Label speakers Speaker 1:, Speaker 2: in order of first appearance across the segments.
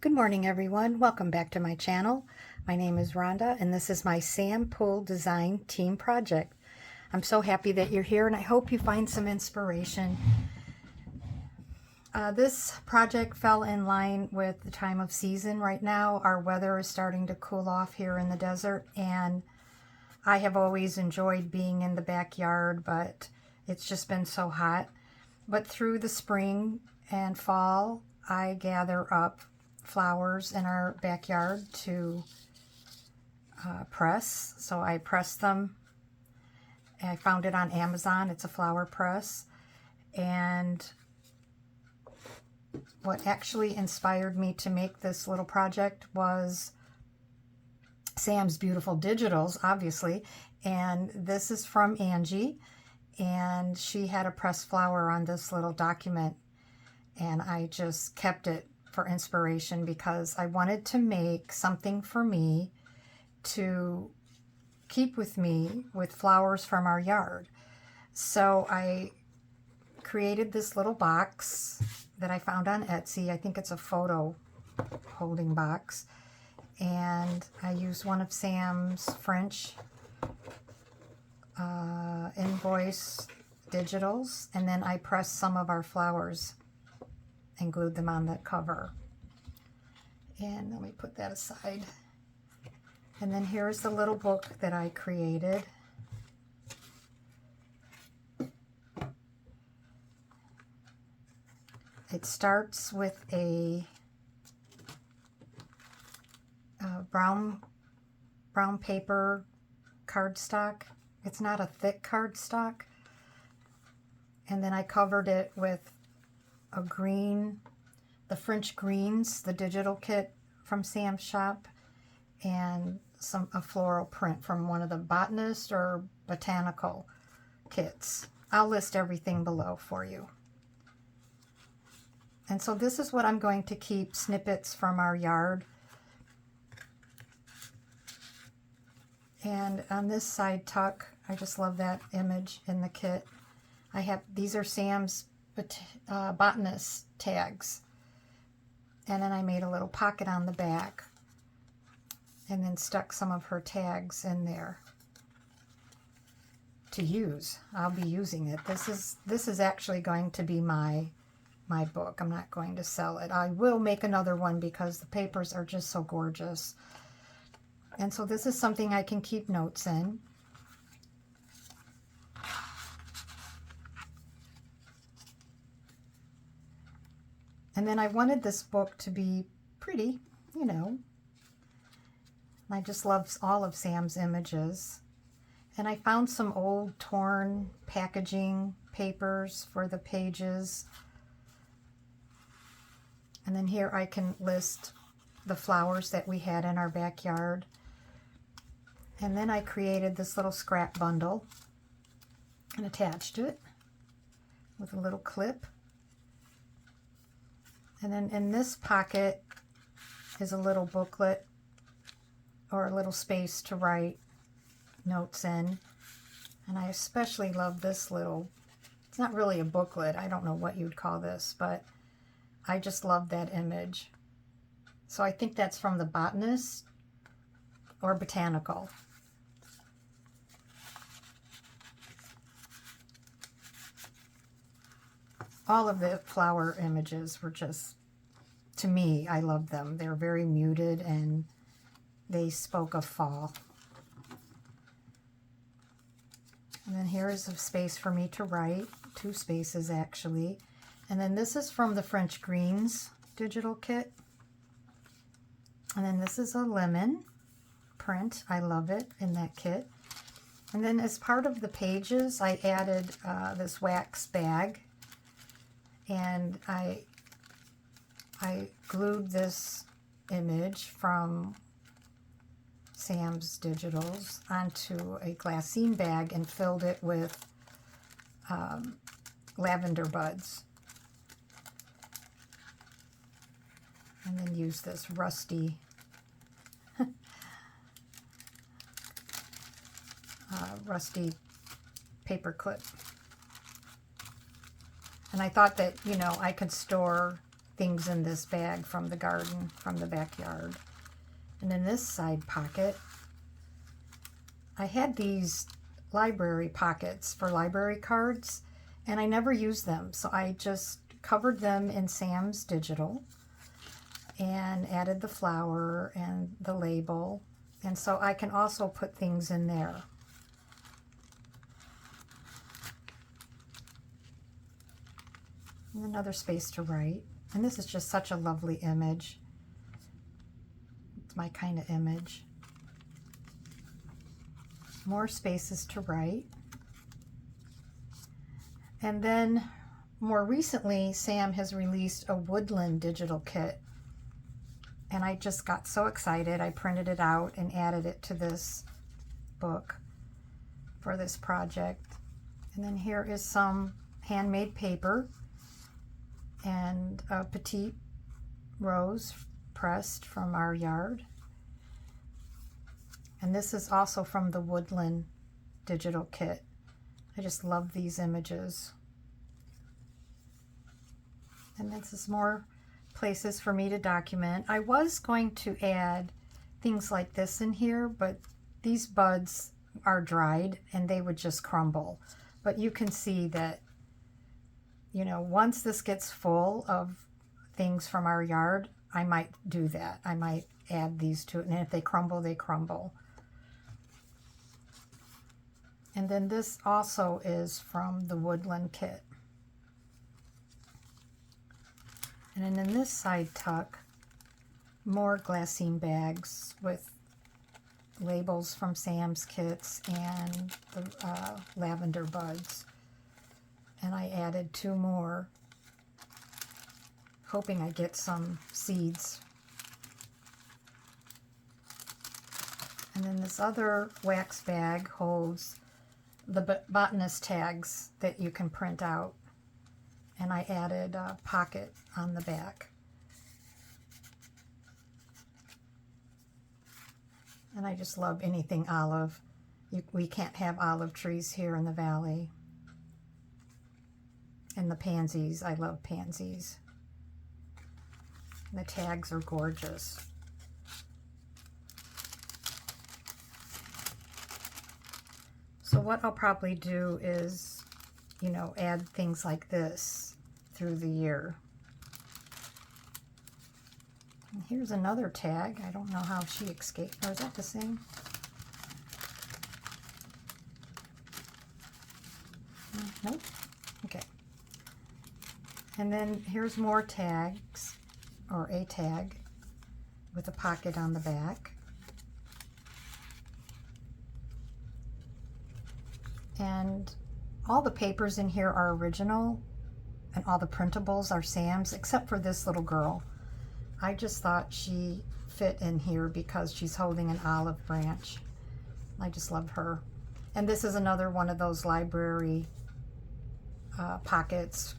Speaker 1: Good morning, everyone. Welcome back to my channel. My name is Rhonda, and this is my Sam Poole Design Team Project. I'm so happy that you're here, and I hope you find some inspiration. This project fell in line with the time of season right now. Our weather is starting to cool off here in the desert, and I have always enjoyed being in the backyard, but it's just been so hot. But through the spring and fall, I gather up flowers in our backyard to press. So I press them. I found it on Amazon. It's a flower press. And what actually inspired me to make this little project was Sam's beautiful digitals, obviously. And this is from Angie. And she had a pressed flower on this little document. And I just kept it for inspiration because I wanted to make something for me to keep with me with flowers from our yard. So I created this little box that I found on Etsy. I think it's a photo holding box. And I used one of Sam's French invoice digitals, and then I pressed some of our flowers and glued them on the cover. And let me put that aside. And then here's the little book that I created. It starts with a brown paper cardstock. It's not a thick cardstock. And then I covered it with a green, the French greens, the digital kit from Sam's shop, and a floral print from one of the Botanist or Botanical kits. I'll list everything below for you. And so this is what I'm going to keep snippets from our yard. And on this side tuck, I just love that image in the kit. These are Sam's Botanist Tags. And then I made a little pocket on the back and then stuck some of her tags in there to use. I'll be using it. This is actually going to be my book. I'm not going to sell it. I will make another one because the papers are just so gorgeous. And so this is something I can keep notes in. And then I wanted this book to be pretty, you know. I just love all of Sam's images. And I found some old torn packaging papers for the pages. And then here I can list the flowers that we had in our backyard. And then I created this little scrap bundle and attached it with a little clip. And then in this pocket is a little booklet or a little space to write notes in. And I especially love this little, it's not really a booklet, I don't know what you'd call this, but I just love that image. So I think that's from the Botanist or Botanical. All of the flower images were just, to me, I love them. They're very muted and they spoke of fall. And then here's a space for me to write, 2 spaces actually. And then this is from the French Greens digital kit. And then this is a lemon print. I love it in that kit. And then as part of the pages, I added this wax bag. And I glued this image from Sam's digitals onto a glassine bag and filled it with lavender buds. And then used this rusty paper clip. And I thought that, you know, I could store things in this bag from the garden, from the backyard. And in this side pocket, I had these library pockets for library cards, and I never used them, so I just covered them in Sam's Digital and added the flower and the label, and so I can also put things in there. And another space to write, and this is just such a lovely image. It's my kind of image. More spaces to write. And then more recently, Sam has released a Woodland digital kit, and I just got so excited. I printed it out and added it to this book for this project. And then here is some handmade paper and a petite rose pressed from our yard. And this is also from the Woodland digital kit. I just love these images. And this is more places for me to document. I was going to add things like this in here, but these buds are dried and they would just crumble. But you can see that, you know, once this gets full of things from our yard, I might do that. I might add these to it, and if they crumble, they crumble. And then this also is from the Woodland kit. And then in this side tuck, more glassine bags with labels from Sam's kits and the lavender buds. And I added 2 more, hoping I get some seeds. And then this other wax bag holds the Botanist Tags that you can print out. And I added a pocket on the back. And I just love anything olive. We can't have olive trees here in the valley. And the pansies, I love pansies. And the tags are gorgeous. So what I'll probably do is, you know, add things like this through the year. And here's another tag. I don't know how she escaped. Or is that the same? Nope. Okay. And then here's more tags, or a tag with a pocket on the back. And all the papers in here are original, and all the printables are Sam's, except for this little girl. I just thought she fit in here because she's holding an olive branch. I just love her. And this is another one of those library pockets,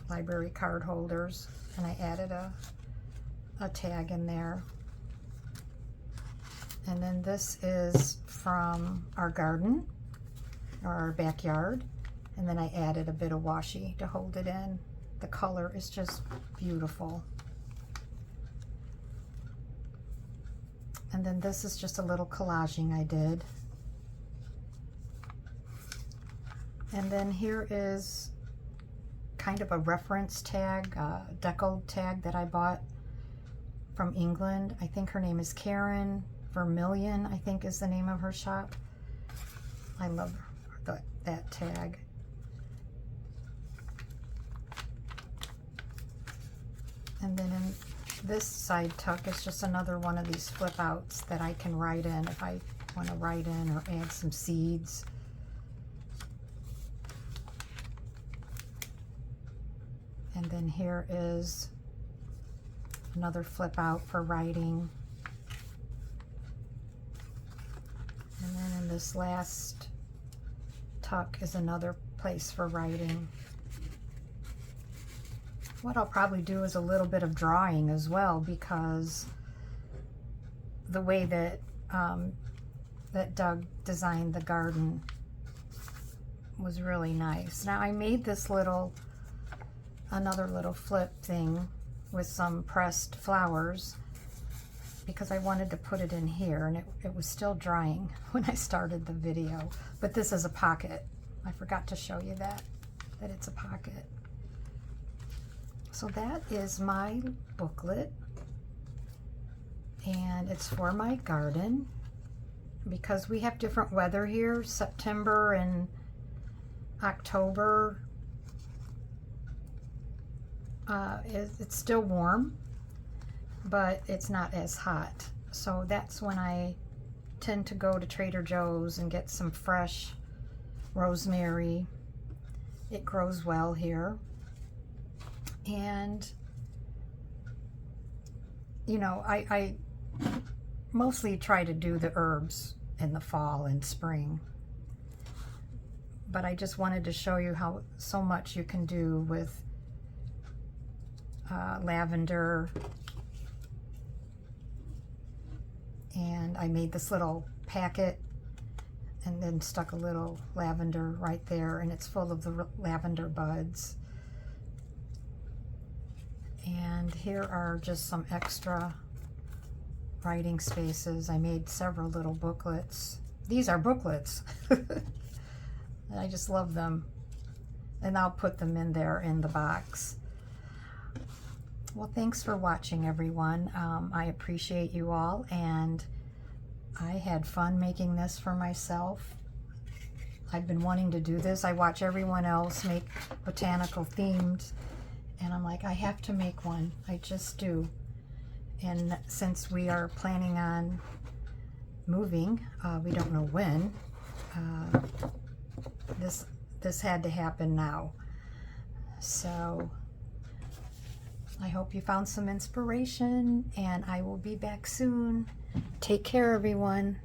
Speaker 1: library card holders. And I added a tag in there. And then this is from our garden, or our backyard. And then I added a bit of washi to hold it in. The color is just beautiful. And then this is just a little collaging I did. And then here is kind of a reference tag, deco tag that I bought from England. I think her name is Karen Vermillion, I think is the name of her shop. I love that tag. And then in this side tuck is just another one of these flip outs that I can write in if I want to write in or add some seeds. And then here is another flip out for writing. And then in this last tuck is another place for writing. What I'll probably do is a little bit of drawing as well, because the way that that Doug designed the garden was really nice. Now I made this little another little flip thing with some pressed flowers because I wanted to put it in here, and it was still drying when I started the video. But this is a pocket. I forgot to show you that it's a pocket. So that is my booklet, and it's for my garden. Because we have different weather here, September and October, it's still warm, but it's not as hot. So that's when I tend to go to Trader Joe's and get some fresh rosemary. It grows well here. And, you know, I mostly try to do the herbs in the fall and spring. But I just wanted to show you how so much you can do with lavender. And I made this little packet and then stuck a little lavender right there, and it's full of the lavender buds. And here are just some extra writing spaces. I made several little booklets. These are booklets. I just love them. And I'll put them in there in the box. Well, thanks for watching, everyone. I appreciate you all, and I had fun making this for myself. I've been wanting to do this. I watch everyone else make botanical themed, and I'm like, I have to make one. I just do. And since we are planning on moving, we don't know when, this had to happen now. So I hope you found some inspiration, and I will be back soon. Take care, everyone.